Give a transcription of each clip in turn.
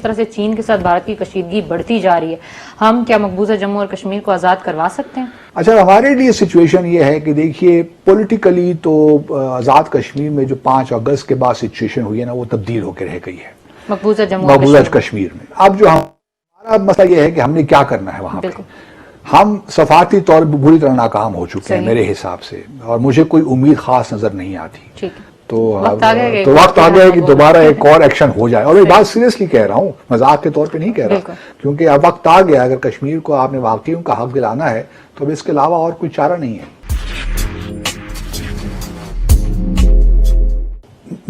तरह से चीन के साथ भारत की कशीदगी बढ़ती जा रही है, हम क्या मकबूजा जम्मू और कश्मीर को आज़ाद करवा सकते हैं? अच्छा, हमारे लिए सिचुएशन ये है कि देखिए, पॉलिटिकली तो आज़ाद कश्मीर में जो 5 अगस्त के बाद सिचुएशन हुई है ना, वो तब्दील होकर रह गई है मकबूजा कश्मीर में। अब जो हमारा मसला ये है कि हमने क्या करना है वहां पे। हम सफारती तौर पर बुरी तरह नाकाम हो चुके हैं मेरे हिसाब से, और मुझे कोई उम्मीद खास नजर नहीं आती। ठीक है। तो वक्त आ गया है कि दोबारा एक और एक्शन हो जाए, और मैं बात सीरियसली कह रहा हूँ, मजाक के तौर पे नहीं कह रहा, क्योंकि अब वक्त आ गया। अगर कश्मीर को आपने वाकई उनका हक दिलाना है तो अब इसके अलावा और कोई चारा नहीं है।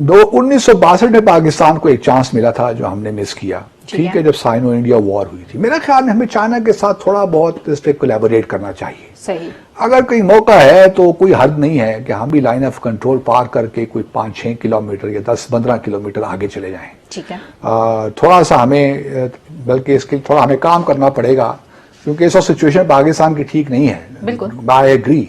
1962 में पाकिस्तान को एक चांस मिला था जो हमने मिस किया, ठीक है, जब साइनो इंडिया वॉर हुई थी। मेरा ख्याल में हमें चाइना के साथ थोड़ा बहुत इस पे कोलैबोरेट करना चाहिए। सही। अगर कहीं मौका है तो कोई हर्ज नहीं है कि हम भी लाइन ऑफ कंट्रोल पार करके कोई 5-6 किलोमीटर या 10-15 किलोमीटर आगे चले जाएं। ठीक है। थोड़ा सा हमें, बल्कि इसके थोड़ा हमें काम करना पड़ेगा, क्योंकि इस सिचुएशन पाकिस्तान की ठीक नहीं है। बिल्कुल, आई एग्री,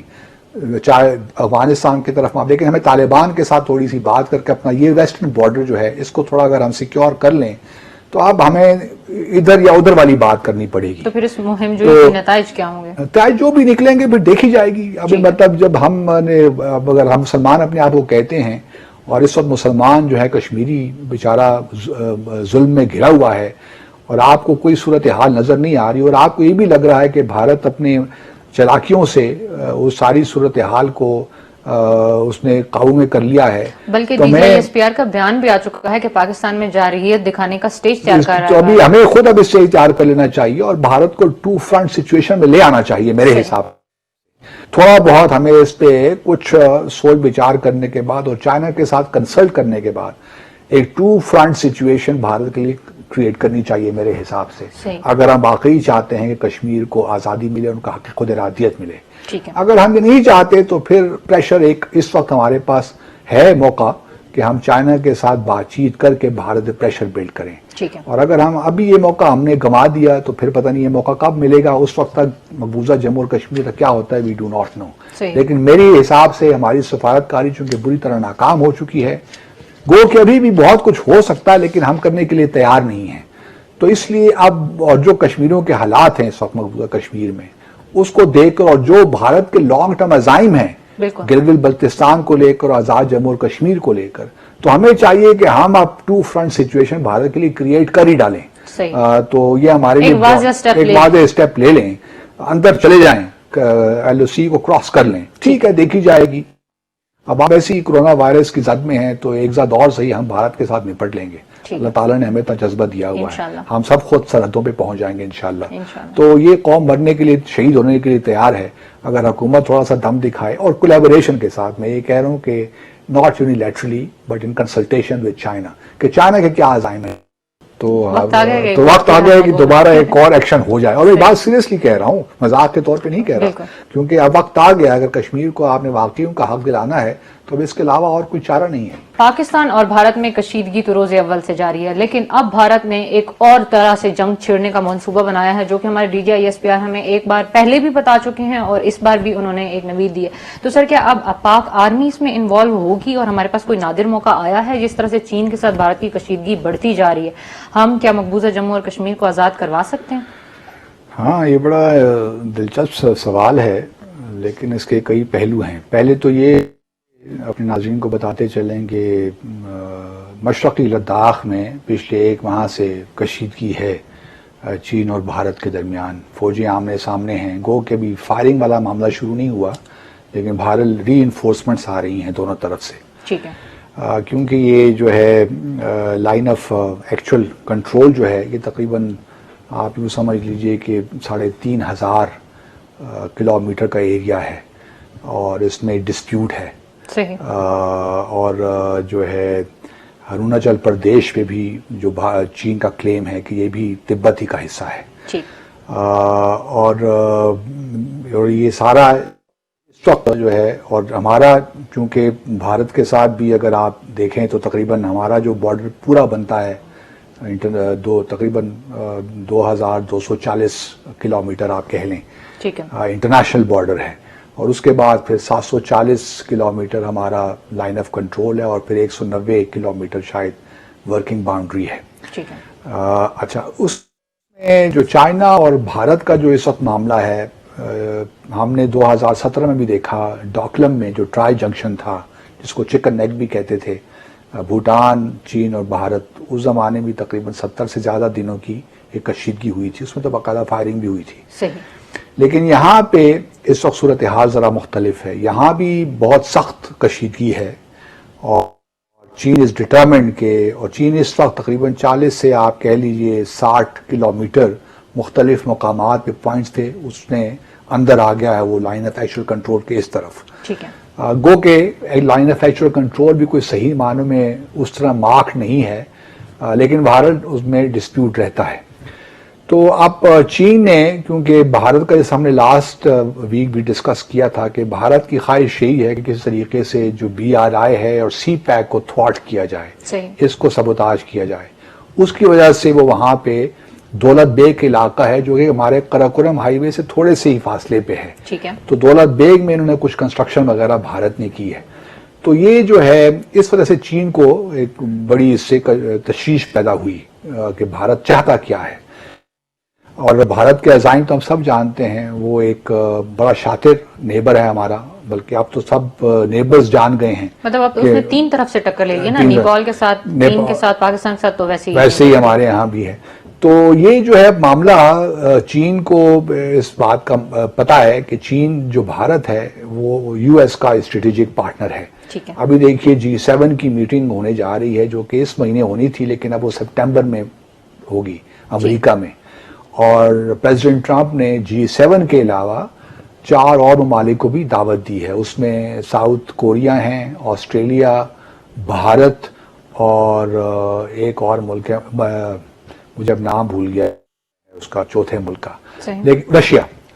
चाहे अफगानिस्तान की तरफ, लेकिन हमें तालिबान के साथ थोड़ी सी बात करके अपना ये वेस्टर्न बॉर्डर जो है इसको थोड़ा अगर हम सिक्योर कर लें तो अब हमें इधर या उधर वाली बात करनी पड़ेगी। तो फिर इस मुहिम जो नताइज क्या होंगे? नताइज जो भी निकलेंगे फिर देखी जाएगी। अभी मतलब जब अगर हम मुसलमान अपने आप को कहते हैं, और इस वक्त मुसलमान जो है कश्मीरी बेचारा जुल्म में घिरा हुआ है, और आपको कोई सूरत हाल नजर नहीं आ रही, और आपको ये भी लग रहा है कि भारत अपने चलाकियों से उस सारी सूरत हाल को उसने काबू में कर लिया है। बल्कि DGISPR का बयान भी आ चुका है कि पाकिस्तान में जारहियत दिखाने का स्टेज तैयार कर रहा है। तो अभी हमें खुद अब स्टेज तैयार कर लेना चाहिए और भारत को 2 फ्रंट सिचुएशन में ले आना चाहिए मेरे हिसाब से। थोड़ा बहुत हमें इस पे कुछ सोच विचार करने के बाद और चाइना के साथ कंसल्ट करने के बाद एक 2 फ्रंट सिचुएशन भारत के लिए क्रिएट करनी चाहिए मेरे हिसाब से। अगर हम वाकई चाहते हैं कि कश्मीर को आज़ादी मिले, उनका हक खुद इरादियत मिले। अगर हम ये नहीं चाहते तो फिर प्रेशर एक इस वक्त हमारे पास है मौका कि हम चाइना के साथ बातचीत करके भारत पे प्रेशर बिल्ड करें। ठीक है। और अगर हम अभी ये मौका हमने गंवा दिया तो फिर पता नहीं ये मौका कब मिलेगा। उस वक्त तक मकबूजा जम्मू और कश्मीर तक क्या होता है वी डू नॉट नो। लेकिन मेरे हिसाब से हमारी सफारतकारी चूंकि बुरी तरह नाकाम हो चुकी है, गो कि अभी भी बहुत कुछ हो सकता है लेकिन हम करने के लिए तैयार नहीं है। तो इसलिए अब और जो कश्मीरियों के हालात हैं इस वक्त मकबूजा कश्मीर में, उसको देखकर और जो भारत के लॉन्ग टर्म अज़ाइम है गिलगित बल्तिस्तान को लेकर, आजाद जम्मू और कश्मीर को लेकर, तो हमें चाहिए कि हम अब 2 फ्रंट सिचुएशन भारत के लिए क्रिएट कर ही डालें। तो ये हमारे लिए एक वाज़ेह स्टेप ले लें, अंदर चले जाएं, LOC को क्रॉस कर लें। ठीक है, देखी जाएगी। अब हम ऐसी कोरोना वायरस की जद में हैं तो एक ज़द और सही हम भारत के साथ निपट लेंगे। अल्लाह ताला ने हमें इतना जज्बा दिया हुआ है, हम सब खुद सरहदों पे पहुंच जाएंगे इंशाल्लाह। तो ये कौम मरने के लिए, शहीद होने के लिए तैयार है अगर हुकूमत थोड़ा सा दम दिखाए और कोलैबोरेशन के साथ। मैं ये कह रहा हूँ कि not unilaterally but in consultation with China, कि चाइना के क्या अज़ाइम है। तो वक्त आ गया है कि दोबारा एक और एक्शन हो जाए, और मैं बात सीरियसली कह रहा हूँ, मजाक के तौर पे नहीं कह रहा, क्योंकि अब वक्त आ गया। अगर कश्मीर को आपने वाकई उनका हक दिलाना है तो अब इसके अलावा और कोई चारा नहीं है। पाकिस्तान और भारत में कशीदगी तो रोज़े अव्वल से जारी है, लेकिन अब भारत ने एक और तरह से जंग छेड़ने का मंसूबा बनाया है, जो कि हमारे DGISPR हमें एक बार पहले भी बता चुके हैं और इस बार भी उन्होंने एक नवीद दी है। तो सर, क्या अब पाक आर्मी इसमें इन्वॉल्व होगी और हमारे पास कोई नादिर मौका आया है? जिस तरह से चीन के साथ भारत की कशीदगी बढ़ती जा रही है, हम क्या मकबूजा जम्मू और कश्मीर को आज़ाद करवा सकते हैं? हाँ, ये बड़ा दिलचस्प सवाल है, लेकिन इसके कई पहलू हैं। पहले तो ये अपने नाज़रीन को बताते चलें कि मशरक़ी लद्दाख में पिछले 1 माह से कशीदगी है चीन और भारत के दरमियान। फौजी आमने सामने हैं। गो के भी फायरिंग वाला मामला शुरू नहीं हुआ, लेकिन भारत री-इन्फोर्समेंट्स आ रही हैं दोनों तरफ से। ठीक है। क्योंकि ये जो है लाइन ऑफ एक्चुअल कंट्रोल जो है, ये तकरीबन आप यूँ समझ लीजिए कि 3500 किलोमीटर का एरिया है, और इसमें डिस्प्यूट है। और जो है अरुणाचल प्रदेश पे भी जो चीन का क्लेम है कि ये भी तिब्बत ही का हिस्सा है। और ये सारा इस वक्त जो है, और हमारा चूंकि भारत के साथ भी अगर आप देखें तो तकरीबन हमारा जो बॉर्डर पूरा बनता है तकरीबन 2240 किलोमीटर आप कह लें, इंटरनेशनल बॉर्डर है। और उसके बाद फिर 740 किलोमीटर हमारा लाइन ऑफ कंट्रोल है, और फिर 190 किलोमीटर शायद वर्किंग बाउंड्री है। ठीक है। अच्छा, उसमें जो चाइना और भारत का जो इस वक्त मामला है, हमने 2017 में भी देखा, डोकलम में जो ट्राई जंक्शन था जिसको चिकन नेक भी कहते थे, भूटान, चीन और भारत, उस जमाने में तकरीबन 70 से ज्यादा दिनों की एक कशीदगी हुई थी, उसमें तो बाकायदा फायरिंग भी हुई थी। सही। लेकिन यहाँ पे इस वक्त सूरत हाल जरा मुख्तलिफ है, यहाँ भी बहुत सख्त कशीदगी है और चीन इज डिटर्मिन्ड के, और चीन इस वक्त तकरीबन 40 से आप कह लीजिए 60 किलोमीटर मुख्तलिफ मकामात पे पॉइंट्स थे, उसने अंदर आ गया है वो लाइन ऑफ एक्चुअल कंट्रोल के इस तरफ। ठीक है। गो के एक लाइन ऑफ एक्चुअल कंट्रोल भी कोई सही मानों में उस तरह मार्क नहीं है, लेकिन भारत उसमें डिस्प्यूट रहता है। तो अब चीन ने, क्योंकि भारत का जैसे हमने लास्ट वीक भी डिस्कस किया था कि भारत की ख्वाहिश यही है कि किसी तरीके से जो BRI है और CPEC को थ्वाट किया जाए, इसको सबोताज किया जाए। उसकी वजह से वो वहां पे दौलत बेग इलाका है जो कि हमारे कराकोरम हाईवे से थोड़े से ही फासले पे है। ठीक है। तो दौलत बेग में इन्होंने कुछ कंस्ट्रक्शन वगैरह भारत ने की है। तो ये जो है, इस वजह से चीन को एक बड़ी इससे तशवीश पैदा हुई कि भारत चाहता क्या है। और भारत के अजाइम तो हम सब जानते हैं, वो एक बड़ा शातिर नेबर है हमारा, बल्कि अब तो सब नेबर्स जान गए हैं। मतलब अब उसने 3 तरफ से टक्कर ले ली है ना, नेपाल के साथ, चीन के साथ, पाकिस्तान के साथ, तो वैसे ही हमारे यहाँ भी है। तो ये जो है मामला, चीन को इस बात का पता है कि चीन जो भारत है वो US का स्ट्रेटेजिक पार्टनर है। ठीक है। अभी देखिए G7 की मीटिंग होने जा रही है जो कि इस महीने होनी थी, लेकिन अब वो सितंबर में होगी अमेरिका में। और प्रेसिडेंट ट्रंप ने G7 के अलावा 4 और ममालिक को भी दावत दी है। उसमें साउथ कोरिया हैं, ऑस्ट्रेलिया, भारत और एक और मुल्क है, मुझे अब नाम भूल गया उसका, चौथे मुल्क का, लेकिन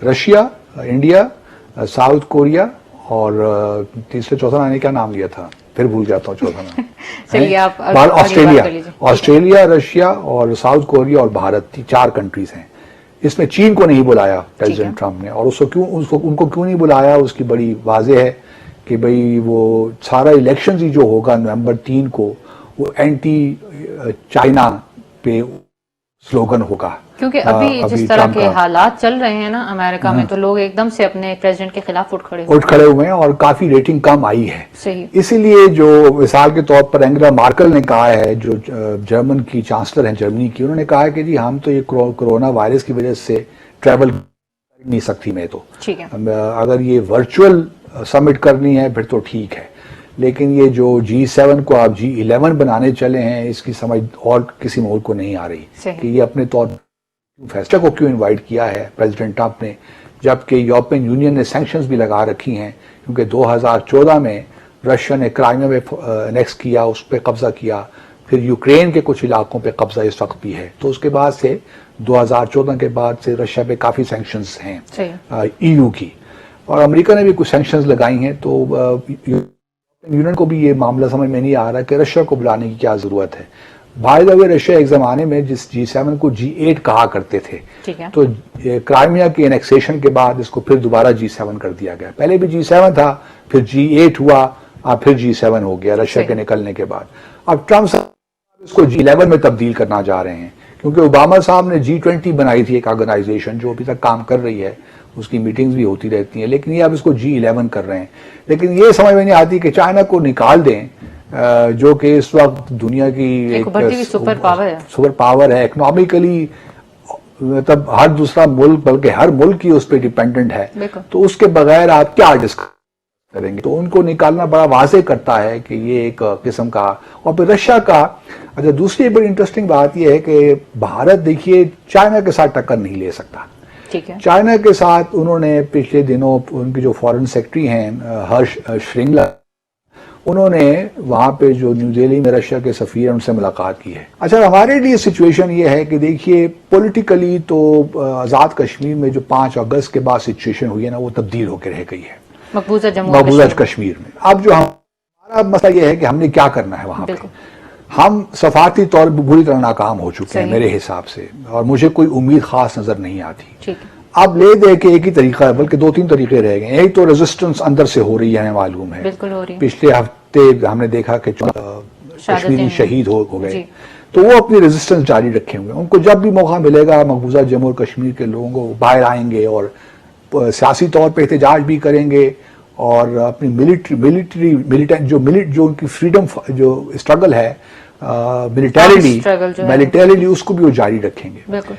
रशिया, इंडिया, साउथ कोरिया और तीसरे चौथा नाम क्या नाम लिया था, फिर भूल जाता हूँ चौथा नाम। चलिए आप ऑस्ट्रेलिया, रशिया और साउथ कोरिया और भारत, 4 कंट्रीज हैं। इसमें चीन को नहीं बुलाया प्रेसिडेंट ट्रंप ने, और उनको क्यों नहीं बुलाया, उसकी बड़ी वाज़ेह है कि भाई वो सारा इलेक्शन ही जो होगा नवंबर 3 को, वो एंटी चाइना पे स्लोगन होगा। क्योंकि अभी जिस तरह के हालात चल रहे हैं ना अमेरिका में, तो लोग एकदम से अपने प्रेसिडेंट के खिलाफ उठ खड़े हुए हैं और काफी रेटिंग कम आई है। सही। इसीलिए जो मिसाल के तौर पर एंगेला मर्केल ने कहा है, जो जर्मन की चांसलर हैं जर्मनी की, उन्होंने कहा है कि जी हम तो ये कोरोना वायरस की वजह से ट्रैवल कर नहीं सकती मैं तो, ठीक है, अगर ये वर्चुअल समिट करनी है फिर तो ठीक है, लेकिन ये जो G7 को आप G11 बनाने चले हैं, इसकी समझ और किसी मुल्क को नहीं आ रही कि ये अपने तौर पर फैसला को क्यों इनवाइट किया है प्रेसिडेंट ट्रंप ने, जबकि यूरोपियन यूनियन ने सैंक्शंस भी लगा रखी हैं, क्योंकि 2014 में रशिया ने क्राइमिया में एनेक्स किया, उस पर कब्जा किया, फिर यूक्रेन के कुछ इलाकों पे कब्जा इस वक्त भी है। तो उसके बाद से 2014 के बाद से रशिया पे काफी सैंक्शंस हैं EU की, और अमेरिका ने भी कुछ सैंक्शंस लगाई हैं। तो यूनियन को भी ये मामला समझ में नहीं आ रहा कि रशिया को बुलाने की क्या जरूरत है। बाय द वे, रशिया एक जमाने में जिस G7 को G8 कहा करते थे, ठीक है, तो क्राइमिया के एनेक्सेशन के बाद इसको फिर दोबारा G7 कर दिया गया। पहले भी G7 था, फिर G8 हुआ, अब फिर G7 हो गया रशिया के निकलने के बाद। अब ट्रंप साहब इसको G11 में तब्दील करना चाह रहे हैं, क्योंकि ओबामा साहब ने G20 बनाई थी एक ऑर्गेनाइजेशन जो अभी तक काम कर रही है, उसकी मीटिंग्स भी होती रहती हैं, लेकिन ये अब इसको G11 कर रहे हैं। लेकिन ये समझ में नहीं आती कि चाइना को निकाल दें, जो कि इस वक्त दुनिया की एक सुपर पावर है, इकोनॉमिकली, मतलब हर दूसरा मुल्क, बल्कि हर मुल्क ही उस पर डिपेंडेंट है, तो उसके बगैर आप क्या डिस्कस करेंगे। तो उनको निकालना बड़ा वाज़ेह करता है कि ये एक किस्म का, और फिर रशिया का। अच्छा, दूसरी बड़ी इंटरेस्टिंग बात यह है कि भारत देखिए चाइना के साथ टक्कर नहीं ले सकता। ठीक है। चाइना के साथ उन्होंने पिछले दिनों उनके जो फॉरेन सेक्रेटरी हैं हर्ष श्रिंगला, उन्होंने वहां पे जो न्यू दिल्ली में रशिया के सफीर उनसे मुलाकात की है। अच्छा, हमारे लिए सिचुएशन ये है कि देखिए पॉलिटिकली तो आज़ाद कश्मीर में जो 5 अगस्त के बाद सिचुएशन हुई है ना, वो तब्दील होकर रह गई है मकबूजा कश्मीर में। अब जो हमारा मसला ये है कि हमने क्या करना है वहां पे। हम सफारती तौर पर बुरी तरह नाकाम हो चुके हैं मेरे हिसाब से, और मुझे कोई उम्मीद खास नजर नहीं आती। अब ले दे के एक ही तरीका है, बल्कि 2-3 तरीके रह गए। एक तो रेजिस्टेंस अंदर से हो रही है, हमें मालूम है, बिल्कुल हो रही है। पिछले हफ्ते हमने देखा कि कश्मीरी शहीद हो गए, तो वो अपनी रेजिस्टेंस जारी रखे हुए। उनको जब भी मौका मिलेगा मकबूजा जम्मू और कश्मीर के लोगों को बाहर आएंगे और सियासी तौर पे एहतजाज भी करेंगे और अपनी जो उनकी फ्रीडम जो स्ट्रगल है मिलिटरीली उसको भी वो जारी रखेंगे। बिल्कुल।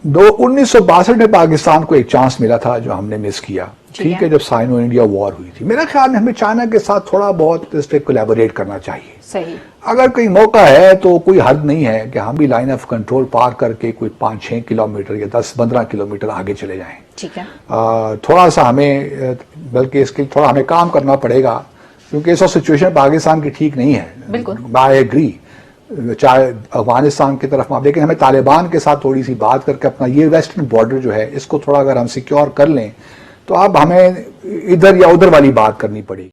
1962 में पाकिस्तान को एक चांस मिला था जो हमने मिस किया, ठीक है, जब साइनो इंडिया वॉर हुई थी। मेरे ख्याल में हमें चाइना के साथ थोड़ा बहुत इस पे कोलैबोरेट करना चाहिए। सही। अगर कहीं मौका है तो कोई हद नहीं है कि हम भी लाइन ऑफ कंट्रोल पार करके कोई 5-6 किलोमीटर या 10-15 किलोमीटर आगे चले जाएं। ठीक है। थोड़ा सा हमें बल्कि इसके थोड़ा हमें काम करना पड़ेगा क्योंकि ऐसा सिचुएशन पाकिस्तान की ठीक नहीं है। बिल्कुल। आई एग्री, चाहे अफगानिस्तान की तरफ आप, लेकिन हमें तालिबान के साथ थोड़ी सी बात करके अपना ये वेस्टर्न बॉर्डर जो है इसको थोड़ा अगर हम सिक्योर कर लें तो अब हमें इधर या उधर वाली बात करनी पड़ेगी।